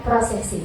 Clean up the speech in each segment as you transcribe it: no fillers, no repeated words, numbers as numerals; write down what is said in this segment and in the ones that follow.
prosesi.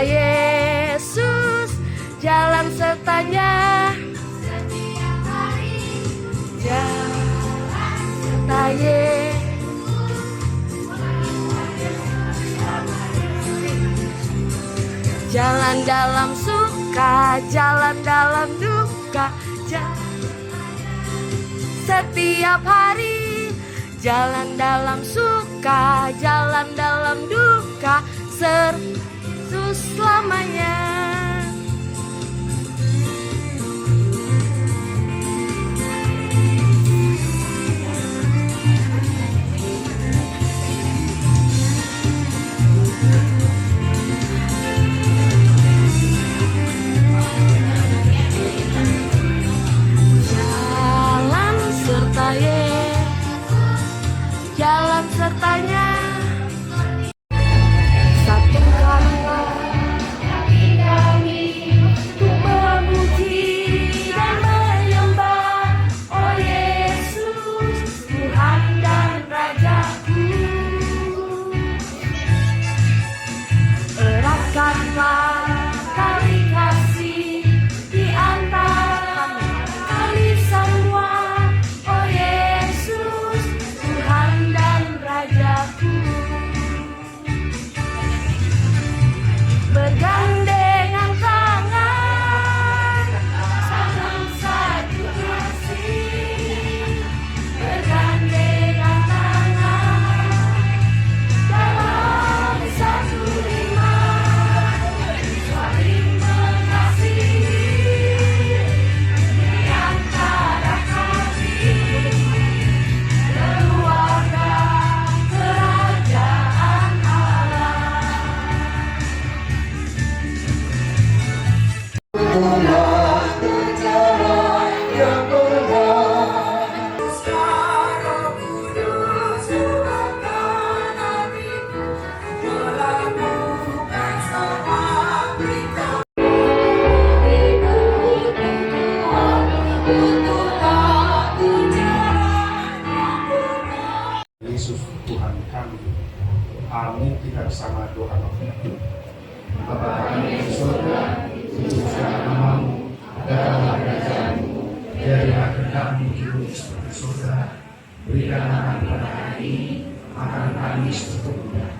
Yesus, jalan sertanya setiap hari, jalan serta Yesus, jalan dalam suka, jalan dalam duka, setiap hari, jalan dalam suka, jalan dalam duka, selamanya. Jalan serta Yesus, jalan sertanya. Amin. Kita bersama doa. Bapa kami di surga, dikuduskanlah namamu, datanglah kerajaanmu, jadilah kehendakmu di bumi seperti surga. Berikanlah kami pada hari ini makanan kami secukupnya.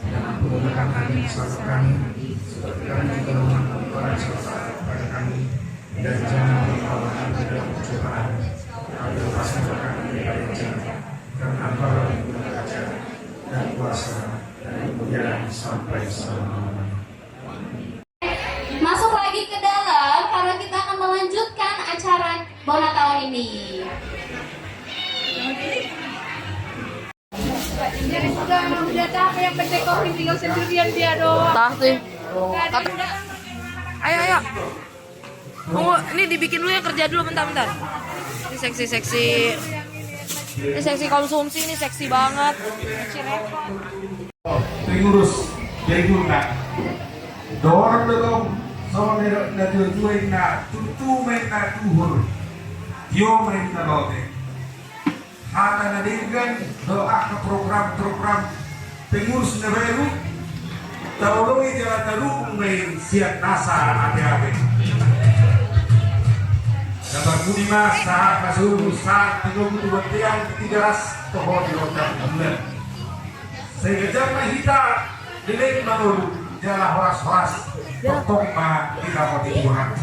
Jangan menggunakan kami salah kami, seperti kami juga mengampuni orang salah kepada kami. Dan jangan membawa kami ke dalam pencobaan, tapi lepaskan kami dari yang jahat. Karena Engkau yang punya kerajaan dan kuasa dan kemuliaan sampai selama-lamanya. Masuk lagi ke dalam karena kita akan melanjutkan acara Bona tahun ini. Jadi udah capek yang pecah kopi tinggal sendirian dia doang. Tah tuh. Udah. Ayo. Oh, ini dibikin dulu ya, kerja dulu bentar. Ini seksi. Ini seksi konsumsi, ini seksi banget. Pengurus Jayuna dorong dong sama na tujuin na tutu main na tuhur yo main na lote hata na dengan doa ke program pengurus na baru tolongi jalan terhubung main siap nasa ade-ade dapat budi mas saat masuk saat tinggal butuh tiang 300 tohon di rotan bulan sehingga jangan kita dilek manulu jalan horas potong ma kita mau dibuat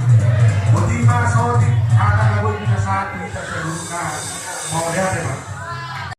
motima soti akan ngabut kita saat kita seluruhnya mau lihat ya